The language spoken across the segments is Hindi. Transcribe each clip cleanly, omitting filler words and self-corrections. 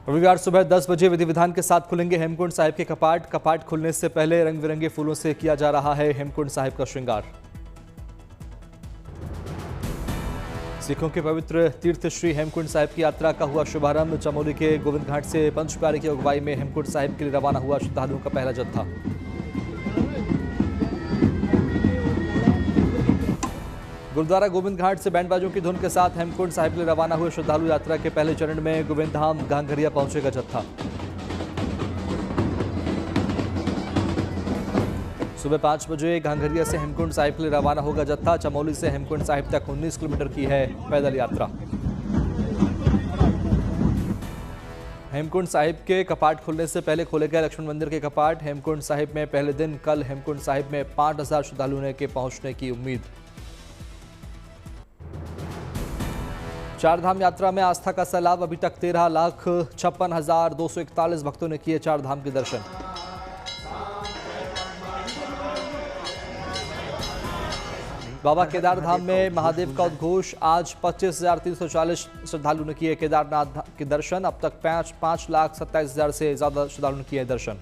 रविवार सुबह 10 बजे विधि विधान के साथ खुलेंगे हेमकुंड साहिब के कपाट। कपाट खुलने से पहले रंग बिरंगे फूलों से किया जा रहा है हेमकुंड साहिब का श्रृंगार। सिखों के पवित्र तीर्थ श्री हेमकुंड साहिब की यात्रा का हुआ शुभारंभ। चमोली के गोविंद घाट से पंच प्यारे की अगुवाई में हेमकुंड साहिब के लिए रवाना हुआ श्रद्धालुओं का पहला जत्था। गुरुद्वारा गोविंद घाट से बैंड बाजों की धुन के साथ हेमकुंड साहिब के लिए रवाना हुए श्रद्धालु यात्रा के पहले चरण में गोविंद धाम घांघरिया पहुंचेगा जत्था। सुबह 5 बजे घांघरिया से हेमकुंड साहिब के लिए रवाना होगा जत्था। चमोली से हेमकुंड साहिब तक 19 किलोमीटर की है पैदल यात्रा। हेमकुंड साहिब के कपाट खुलने से पहले खोले गए लक्ष्मण मंदिर के कपाट। हेमकुंड साहिब में पहले दिन कल हेमकुंड साहिब में 5000 श्रद्धालुओं के पहुंचने की उम्मीद। चारधाम यात्रा में आस्था का सैलाब। अभी तक 13,56,241 भक्तों ने किए चारधाम के दर्शन। बाबा केदार धाम में महादेव का उद्घोष। आज 25,340 श्रद्धालुओं ने किए केदारनाथ के दर्शन। अब तक 5,27,000 से ज्यादा श्रद्धालुओं ने किए दर्शन।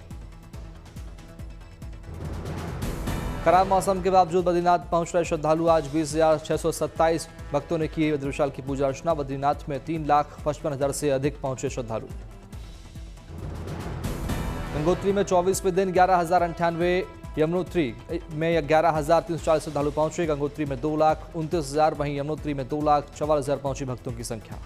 खराब मौसम के बावजूद बद्रीनाथ पहुंच रहे श्रद्धालु। आज 20,627 भक्तों ने की बद्रीशाल की पूजा अर्चना। बद्रीनाथ में 3,55,000 से अधिक पहुंचे श्रद्धालु। गंगोत्री में 24वें दिन 11,098, यमुनोत्री में 11,340 श्रद्धालु पहुंचे। गंगोत्री में 2,29,000, वहीं यमुनोत्री में 2,44,000 पहुंची भक्तों की संख्या।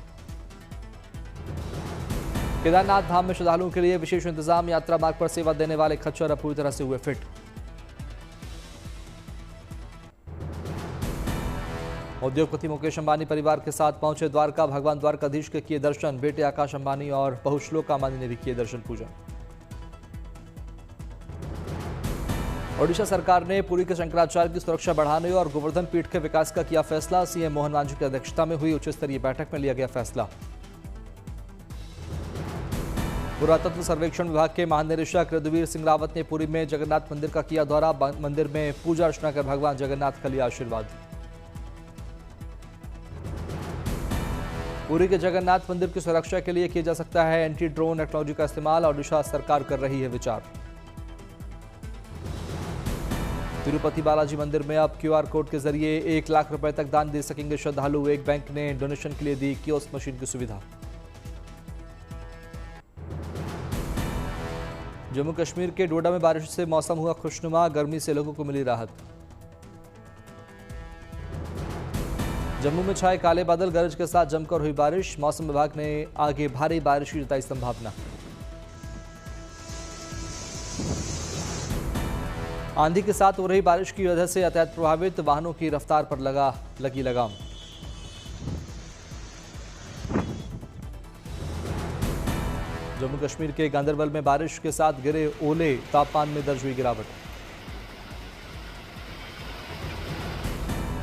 केदारनाथ धाम में श्रद्धालुओं के लिए विशेष इंतजाम। यात्रा मार्ग पर सेवा देने वाले खच्चर अब पूरी तरह से हुए फिट। उद्योगपति मुकेश अंबानी परिवार के साथ पहुंचे द्वारका। भगवान द्वारकाधीश के किए दर्शन। बेटे आकाश अंबानी और बहू श्लोका अंबानी ने भी किए दर्शन पूजन। ओडिशा सरकार ने पुरी के शंकराचार्य की सुरक्षा बढ़ाने और गोवर्धन पीठ के विकास का किया फैसला। सीएम मोहन मांझी की अध्यक्षता में हुई उच्च स्तरीय बैठक में लिया गया फैसला। पुरातत्व सर्वेक्षण विभाग के महानिदेशक रघुवीर सिंह रावत ने पुरी में जगन्नाथ मंदिर का किया दौरा। मंदिर में पूजा अर्चना कर भगवान जगन्नाथ का लिया आशीर्वाद। पुरी के जगन्नाथ मंदिर की सुरक्षा के लिए किया जा सकता है एंटी ड्रोन टेक्नोलॉजी का इस्तेमाल। ओडिशा सरकार कर रही है विचार। तिरुपति बालाजी मंदिर में अब क्यूआर कोड के जरिए 1 लाख रुपए तक दान दे सकेंगे श्रद्धालु। एक बैंक ने डोनेशन के लिए दी कियोस्क मशीन की सुविधा। जम्मू कश्मीर के डोडा में बारिश से मौसम हुआ खुशनुमा। गर्मी से लोगों को मिली राहत। जम्मू में छाए काले बादल, गरज के साथ जमकर हुई बारिश। मौसम विभाग ने आगे भारी बारिश की जताई संभावना। आंधी के साथ हो रही बारिश की वजह से यातायात प्रभावित। वाहनों की रफ्तार पर लगी लगाम। जम्मू कश्मीर के गांदरबल में बारिश के साथ गिरे ओले। तापमान में दर्ज हुई गिरावट।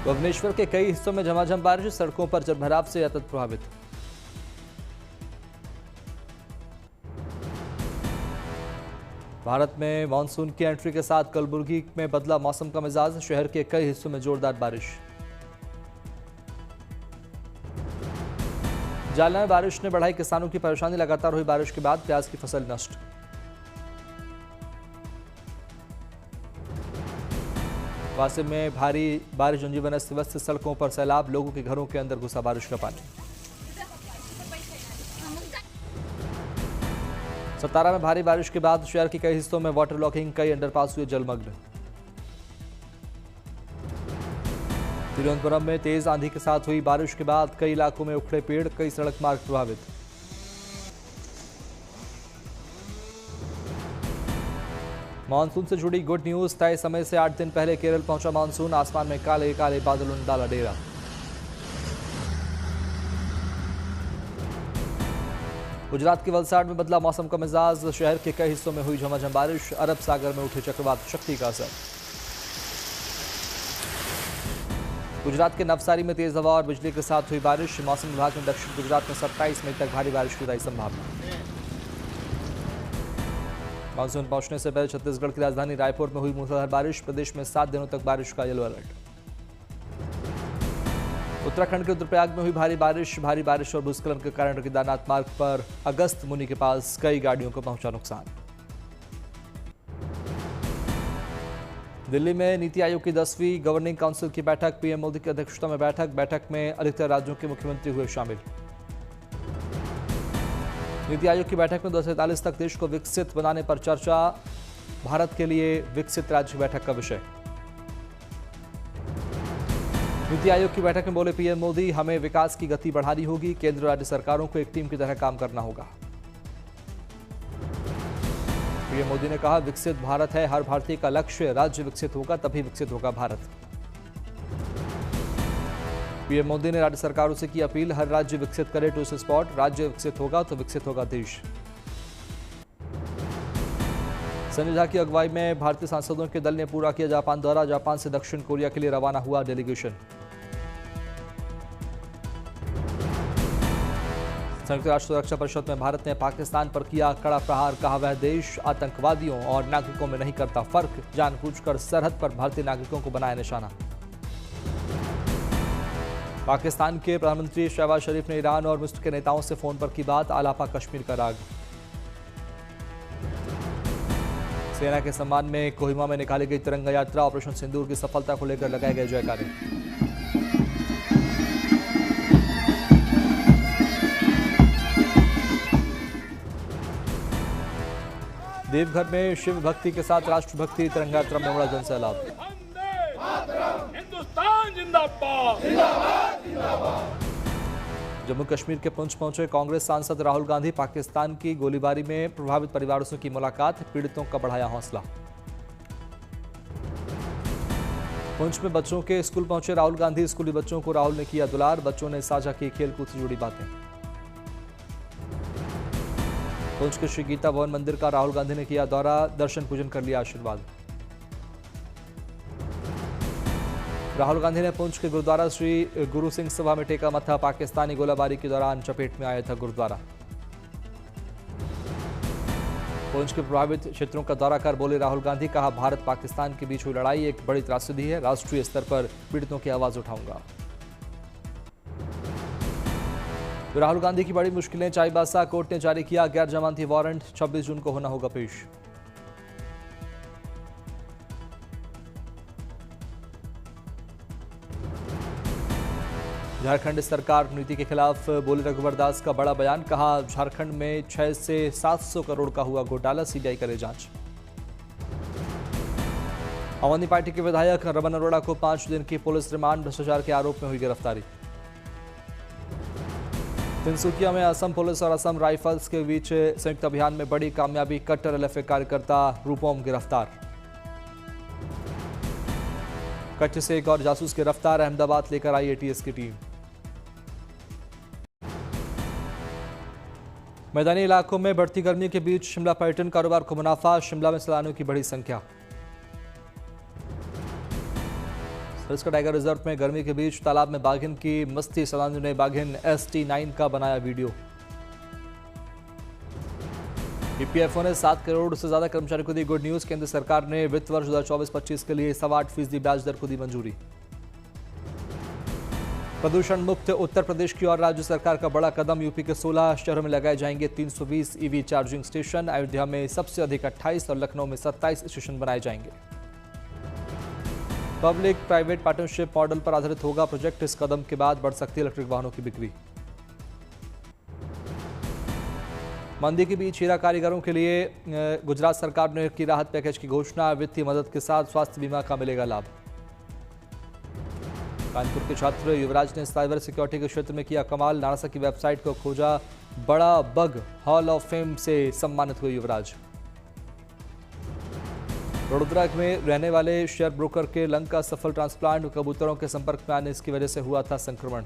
भुवनेश्वर के कई हिस्सों में झमाझम बारिश। सड़कों पर जलभराव से यातायात प्रभावित। भारत में मानसून की एंट्री के साथ कलबुर्गी में बदला मौसम का मिजाज। शहर के कई हिस्सों में जोरदार बारिश। जालना में बारिश ने बढ़ाई किसानों की परेशानी। लगातार हुई बारिश के बाद प्याज की फसल नष्ट। वासिम में भारी बारिश, जनजीवन अस्त व्यस्त। सड़कों पर सैलाब। लोगों के घरों के अंदर घुसा बारिश का पानी। सतारा में भारी बारिश के बाद शहर के कई हिस्सों में वाटर लॉकिंग। कई अंडरपास हुए जलमग्न। तिरुवनंतपुरम में तेज आंधी के साथ हुई बारिश के बाद कई इलाकों में उखड़े पेड़। कई सड़क मार्ग प्रभावित। मानसून से जुड़ी गुड न्यूज। तय समय से 8 दिन पहले केरल पहुंचा मानसून। आसमान में काले काले बादलों ने डाला डेरा। गुजरात के वलसाड में बदला मौसम का मिजाज। शहर के कई हिस्सों में हुई झमाझम बारिश। अरब सागर में उठे चक्रवात शक्ति का असर। गुजरात के नवसारी में तेज हवा और बिजली के साथ हुई बारिश। मौसम विभाग ने दक्षिण गुजरात में 27 मई तक भारी बारिश की संभावना। मानसून पहुंचने से पहले छत्तीसगढ़ की राजधानी रायपुर में हुई मूसलाधार बारिश। प्रदेश में 7 दिनों तक बारिश का येलो अलर्ट। उत्तराखंड के रुद्रप्रयाग में हुई भारी बारिश और भूस्खलन के कारण केदारनाथ मार्ग पर अगस्त मुनि के पास कई गाड़ियों को पहुंचा नुकसान। दिल्ली में नीति आयोग की 10वीं गवर्निंग काउंसिल की बैठक, पीएम मोदी की अध्यक्षता में बैठक में अधिकतर राज्यों के मुख्यमंत्री हुए शामिल। नीति आयोग की बैठक में 2043 तक देश को विकसित बनाने पर चर्चा, भारत के लिए विकसित राज्य बैठक का विषय। नीति आयोग की बैठक में बोले पीएम मोदी, हमें विकास की गति बढ़ानी होगी, केंद्र राज्य सरकारों को एक टीम की तरह काम करना होगा। पीएम मोदी ने कहा, विकसित भारत है हर भारतीय का लक्ष्य, राज्य विकसित होगा तभी विकसित होगा भारत। पीएम मोदी ने राज्य सरकारों से की अपील, हर राज्य विकसित करे टूरिस्ट स्पॉट, राज्य विकसित होगा तो विकसित होगा देश। संजय झा की अगुवाई में भारतीय सांसदों के दल ने पूरा किया जापान दौरा, जापान से दक्षिण कोरिया के लिए रवाना हुआ डेलीगेशन। संयुक्त राष्ट्र सुरक्षा परिषद में भारत ने पाकिस्तान पर किया कड़ा प्रहार, कहा वह देश आतंकवादियों और नागरिकों में नहीं करता फर्क, जानबूझकर सरहद पर भारतीय नागरिकों को बनाया निशाना। पाकिस्तान के प्रधानमंत्री शहबाज शरीफ ने ईरान और मिस्र के नेताओं से फोन पर की बात, आलापा कश्मीर का राग। सेना के सम्मान में कोहिमा में निकाली गई तिरंगा यात्रा, ऑपरेशन सिंदूर की सफलता को लेकर लगाए गए जयकारे। देवघर में शिव भक्ति के साथ राष्ट्रभक्ति, तिरंगा यात्रा में उमड़ा जनसैलाब। हिंदुस्तान जिंदाबाद। जम्मू कश्मीर के पुंछ पहुंचे कांग्रेस सांसद राहुल गांधी, पाकिस्तान की गोलीबारी में प्रभावित परिवारों से की मुलाकात, पीड़ितों का बढ़ाया हौसला। पुंछ में बच्चों के स्कूल पहुंचे राहुल गांधी, स्कूली बच्चों को राहुल ने किया दुलार, बच्चों ने साझा की खेलकूद से जुड़ी बातें। पुंछ के श्री गीता भवन मंदिर का राहुल गांधी ने किया दौरा, दर्शन पूजन कर लिया आशीर्वाद। राहुल गांधी ने पुंछ के गुरुद्वारा श्री गुरु सिंह सभा में टेका मत्था, पाकिस्तानी गोलाबारी के दौरान चपेट में आया था गुरुद्वारा। पुंछ के प्रभावित क्षेत्रों का दौरा कर बोले राहुल गांधी, कहा भारत पाकिस्तान के बीच हुई लड़ाई एक बड़ी त्रासदी है, राष्ट्रीय स्तर पर पीड़ितों की आवाज उठाऊंगा। राहुल गांधी की बड़ी मुश्किलें, चाईबासा कोर्ट ने जारी किया गैर जमानती वारंट, 26 जून को होना होगा पेश। झारखंड सरकार नीति के खिलाफ बोले रघुवर दास का बड़ा बयान, कहा झारखंड में 600 से 700 करोड़ का हुआ घोटाला, सीबीआई करे जांच। आम आदमी पार्टी के विधायक रमन अरोड़ा को 5 दिन की पुलिस रिमांड, भ्रष्टाचार के आरोप में हुई गिरफ्तारी। तिनसुकिया में असम पुलिस और असम राइफल्स के बीच संयुक्त अभियान में बड़ी कामयाबी, कट्टर एलएफए कार्यकर्ता रूपोम गिरफ्तार। कच्छ से एक और जासूस गिरफ्तार, अहमदाबाद लेकर आई एटीएस की टीम। मैदानी इलाकों में बढ़ती गर्मी के बीच शिमला पर्यटन कारोबार को मुनाफा, शिमला में सैलानियों की बड़ी संख्या। सरिस्का टाइगर रिजर्व में गर्मी के बीच तालाब में बाघिन की मस्ती, सैलानियों ने बाघिन ST9 का बनाया वीडियो। ईपीएफओ ने 7 करोड़ से ज्यादा कर्मचारियों को दी गुड न्यूज, केंद्र सरकार ने वित्त वर्ष 2024-25 के लिए 8.25% ब्याज दर को दी मंजूरी। प्रदूषण मुक्त उत्तर प्रदेश की और राज्य सरकार का बड़ा कदम, यूपी के 16 शहरों में लगाए जाएंगे 320 ईवी चार्जिंग स्टेशन, अयोध्या में सबसे अधिक 28 और लखनऊ में 27 स्टेशन बनाए जाएंगे। पब्लिक प्राइवेट पार्टनरशिप मॉडल पर आधारित होगा प्रोजेक्ट, इस कदम के बाद बढ़ सकती है इलेक्ट्रिक वाहनों की बिक्री। मंदी के बीच हीरा कारीगरों के लिए गुजरात सरकार ने की राहत पैकेज की घोषणा, वित्तीय मदद के साथ स्वास्थ्य बीमा का मिलेगा लाभ। कानपुर के छात्र युवराज ने साइबर सिक्योरिटी के क्षेत्र में किया कमाल, नासा की वेबसाइट को खोजा बड़ा बग, हॉल ऑफ फेम से सम्मानित हुए युवराज। वडोदरा में रहने वाले शेयर ब्रोकर के लंग का सफल ट्रांसप्लांट, कबूतरों के संपर्क में आने इसकी वजह से हुआ था संक्रमण।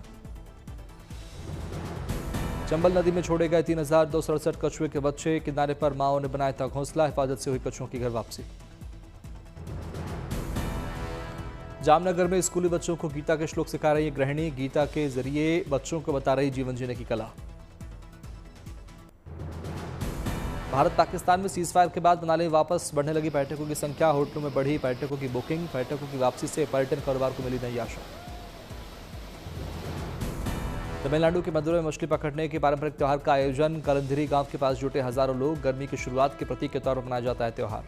चंबल नदी में छोड़े गए 3268 कछुए के बच्चे, किनारे पर माओ ने बनाया था घोंसला, हिफाजत से हुई कछुओं की घर वापसी। जामनगर में स्कूली बच्चों को गीता के श्लोक सिखा रही गृहिणी, गीता के जरिए बच्चों को बता रही जीवन जीने की कला। भारत पाकिस्तान में सीजफायर के बाद मनाली वापस बढ़ने लगी पर्यटकों की संख्या, होटलों में बढ़ी पर्यटकों की बुकिंग, पर्यटकों की वापसी से पर्यटन कारोबार को मिली नई आशा। तमिलनाडु के मदुरै में मछली पकड़ने के पारंपरिक त्यौहार का आयोजन। कलंधरी गांव के पास जुटे हजारों लोग। गर्मी की शुरुआत के प्रतीक के तौर पर मनाया जाता है त्यौहार।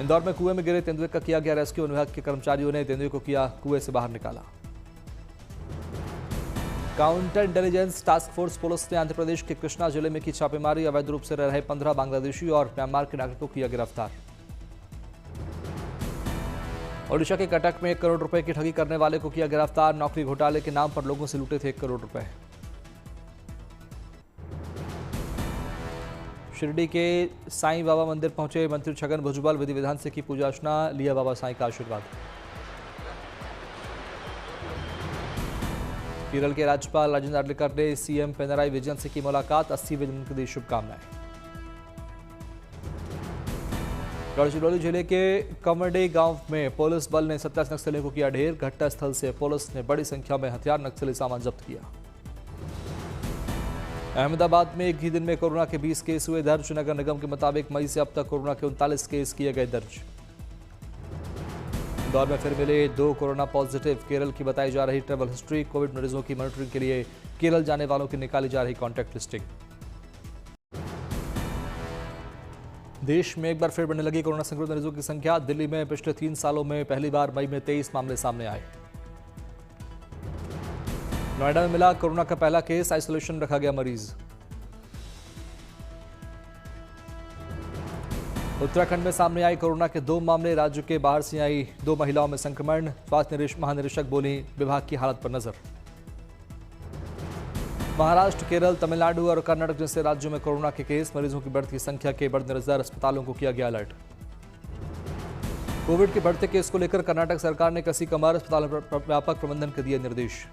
इंदौर में कुएं में गिरे तेंदुए का किया गया रेस्क्यू। वन विभाग के कर्मचारियों ने तेंदुए को किया कुएं से बाहर निकाला। Counter intelligence task force police ने आंध्र प्रदेश के कृष्णा जिले में की छापेमारी। अवैध रूप से रह रहे 15 बांग्लादेशी और म्यांमार के नागरिकों को किया गिरफ्तार। ओडिशा के कटक में 1 करोड़ रुपए की ठगी करने वाले को किया गिरफ्तार। नौकरी घोटाले के नाम पर लोगों से लूटे थे 1 करोड़ रुपए। शिरडी के साईं बाबा मंदिर पहुंचे मंत्री छगन भुजबल। विधि विधान से की पूजा अर्चना। लिया बाबा साईं का आशीर्वाद। केरल के राज्यपाल राजेंद्र आर्लेकर ने सीएम पिनराई विजयन से की मुलाकात। 80वें जन्मदिन की दी शुभकामनाएं। गढ़चिरौली जिले के कमरडे गांव में पुलिस बल ने 27 नक्सलियों को किया ढेर। घटनास्थल से पुलिस ने बड़ी संख्या में हथियार नक्सली सामान जब्त किया। अहमदाबाद में एक ही दिन में कोरोना के 20 केस हुए दर्ज। नगर निगम के मुताबिक मई से अब तक कोरोना के 39 केस किए गए दर्ज। इंदौर में फिर मिले 2 कोरोना पॉजिटिव। केरल की बताई जा रही ट्रैवल हिस्ट्री। कोविड मरीजों की मॉनिटरिंग के लिए केरल जाने वालों की निकाली जा रही कॉन्टैक्ट लिस्टिंग। देश में एक बार फिर बढ़ने लगी कोरोना संक्रमित मरीजों की संख्या। दिल्ली में पिछले 3 सालों में पहली बार मई में 23 मामले सामने आए। नोएडा में मिला कोरोना का पहला केस। आइसोलेशन रखा गया मरीज। उत्तराखंड में सामने आई कोरोना के 2 मामले। राज्य के बाहर से आई 2 महिलाओं में संक्रमण। स्वास्थ्य महानिरीक्षक बोली विभाग की हालत पर नजर। महाराष्ट्र, केरल, तमिलनाडु और कर्नाटक जैसे राज्यों में कोरोना के केस। मरीजों की बढ़ती संख्या के मद्देनजर अस्पतालों को किया गया अलर्ट। कोविड के बढ़ते केस को लेकर कर्नाटक सरकार ने कसी कमर। अस्पतालों पर व्यापक प्रबंधन के दिए निर्देश।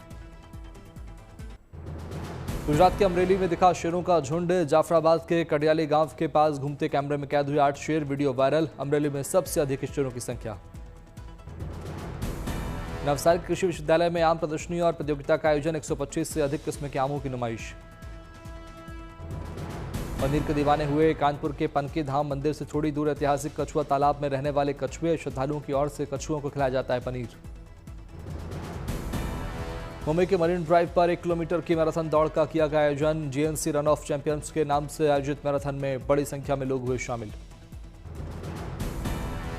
गुजरात के अमरेली में दिखा शेरों का झुंड। जाफराबाद के कडियाली गांव के पास घूमते कैमरे में कैद हुए 8 शेर। Video viral. अमरेली में सबसे अधिक शेरों की संख्या। नवसारी कृषि विश्वविद्यालय में आम प्रदर्शनी और प्रतियोगिता का आयोजन। 125 से अधिक किस्म के आमों की नुमाइश। पनीर के दीवाने हुए। कानपुर के पनकी धाम मंदिर से थोड़ी दूर ऐतिहासिक कछुआ तालाब में रहने वाले कछुए। श्रद्धालुओं की ओर से कछुओं को खिलाया जाता है पनीर। मुंबई के मरीन ड्राइव पर 1 किलोमीटर की मैराथन दौड़ का किया गया आयोजन। जीएनसी रन ऑफ चैंपियंस के नाम से आयोजित मैराथन में बड़ी संख्या में लोग हुए शामिल।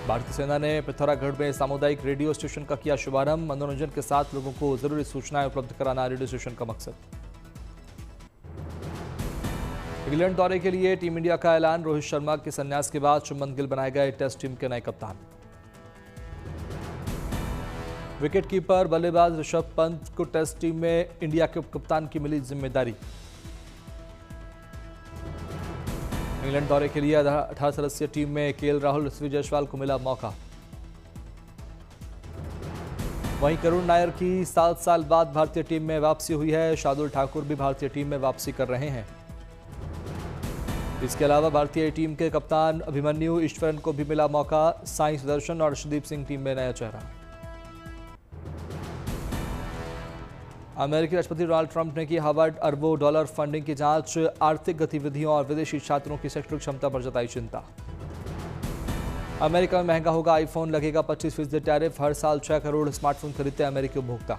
भारतीय सेना ने पिथौरागढ़ में सामुदायिक रेडियो स्टेशन का किया शुभारंभ। मनोरंजन के साथ लोगों को जरूरी सूचनाएं उपलब्ध कराना रेडियो स्टेशन का मकसद। इंग्लैंड दौरे के लिए टीम इंडिया का ऐलान। रोहित शर्मा के संन्यास के बाद शुभमन गिल बनाए गए टेस्ट टीम के नए कप्तान। विकेटकीपर बल्लेबाज ऋषभ पंत को टेस्ट टीम में इंडिया के कप्तान की मिली जिम्मेदारी। इंग्लैंड दौरे के लिए 18 सदस्यीय टीम में केएल राहुल, ऋषि जायसवाल को मिला मौका। वहीं करुण नायर की 7 साल बाद भारतीय टीम में वापसी हुई है। शार्दुल ठाकुर भी भारतीय टीम में वापसी कर रहे हैं। इसके अलावा भारतीय टीम के कप्तान अभिमन्यु ईश्वरन को भी मिला मौका। साई सुदर्शन और अर्शदीप सिंह टीम में नया चेहरा। अमेरिकी राष्ट्रपति डोनाल्ड ट्रंप ने की हार्वर्ड अरबों डॉलर फंडिंग की जांच। आर्थिक गतिविधियों और विदेशी छात्रों की शैक्षणिक क्षमता पर जताई चिंता। अमेरिका में महंगा होगा आईफोन। लगेगा 25% टैरिफ। हर साल 6 करोड़ स्मार्टफोन खरीदते अमेरिकी उपभोक्ता।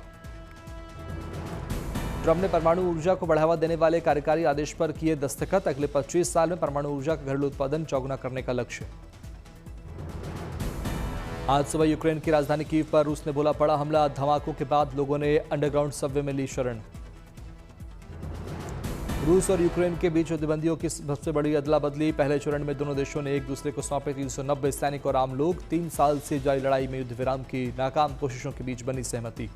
ट्रंप ने परमाणु ऊर्जा को बढ़ावा देने वाले कार्यकारी आदेश पर किए दस्तखत। अगले 25 साल में परमाणु ऊर्जा का घरेलू उत्पादन चौगुना करने का लक्ष्य। आज सुबह यूक्रेन की राजधानी कीव पर रूस ने बोला पड़ा हमला। धमाकों के बाद लोगों ने अंडरग्राउंड सबवे में ली शरण। रूस और यूक्रेन के बीच युद्धबंदियों की सबसे बड़ी अदला बदली। पहले चरण में दोनों देशों ने एक दूसरे को सौंपे 390 सैनिक और आम लोग। 3 साल से जारी लड़ाई में युद्ध विराम की नाकाम कोशिशों के बीच बनी सहमति।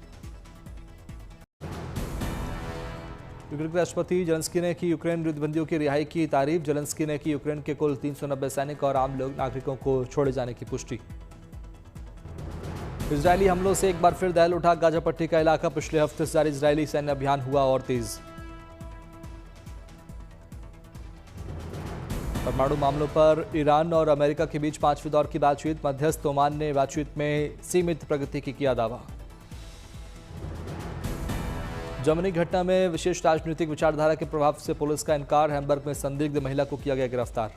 यूक्रेन के राष्ट्रपति जेलेंस्की ने की यूक्रेन युद्धबंदियों की रिहाई की तारीफ। जेलेंस्की ने की यूक्रेन के कुल 390 सैनिक और आम लोग नागरिकों को छोड़े जाने की पुष्टि। इजरायली हमलों से एक बार फिर दहल उठा गाजा पट्टी का इलाका। पिछले हफ्ते से जारी इजरायली सैन्य अभियान हुआ और तेज। परमाणु मामलों पर ईरान और अमेरिका के बीच 5वें दौर की बातचीत। मध्यस्थ ओमान ने बातचीत में सीमित प्रगति की किया दावा। जर्मनी घटना में विशेष राजनीतिक विचारधारा के प्रभाव से पुलिस का इनकार। हैम्बर्ग में संदिग्ध महिला को किया गया गिरफ्तार।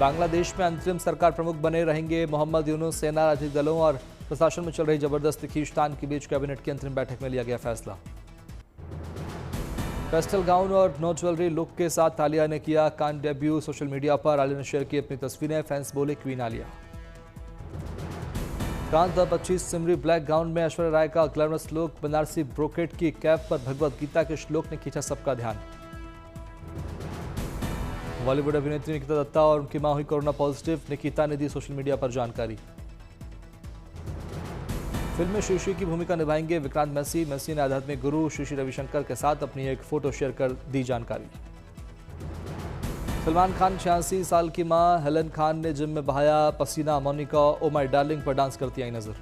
बांग्लादेश में अंतरिम सरकार प्रमुख बने रहेंगे मोहम्मद यूनुस। सेना, राजनीतिक दलों और प्रशासन में चल रही जबरदस्त खींचतान के बीच कैबिनेट की अंतरिम बैठक में लिया गया फैसला। पेस्टल गाउन और नो ज्वेलरी लुक के साथ आलिया ने किया कान डेब्यू। सोशल मीडिया पर आलिया ने शेयर की अपनी तस्वीरें। फैंस बोले क्वीन आलिया। कान 25 सिमरी ब्लैक गाउन में ऐश्वर्या राय का ग्लैमरस लुक। बनारसी ब्रोकेट की कैप पर भगवत गीता के श्लोक ने खींचा सबका ध्यान। बॉलीवुड अभिनेत्री निकिता दत्ता और उनकी मां हुई कोरोना पॉजिटिव। निकिता ने दी सोशल मीडिया पर जानकारी। फिल्म में श्री की भूमिका निभाएंगे विक्रांत मैसी। मैसी ने आध्यात्मिक गुरु श्री रविशंकर के साथ अपनी एक फोटो शेयर कर दी जानकारी। सलमान खान 86 साल की मां हेलन खान ने जिम में बहाया पसीना। मोनिका ओ माय डार्लिंग पर डांस करती आई नजर।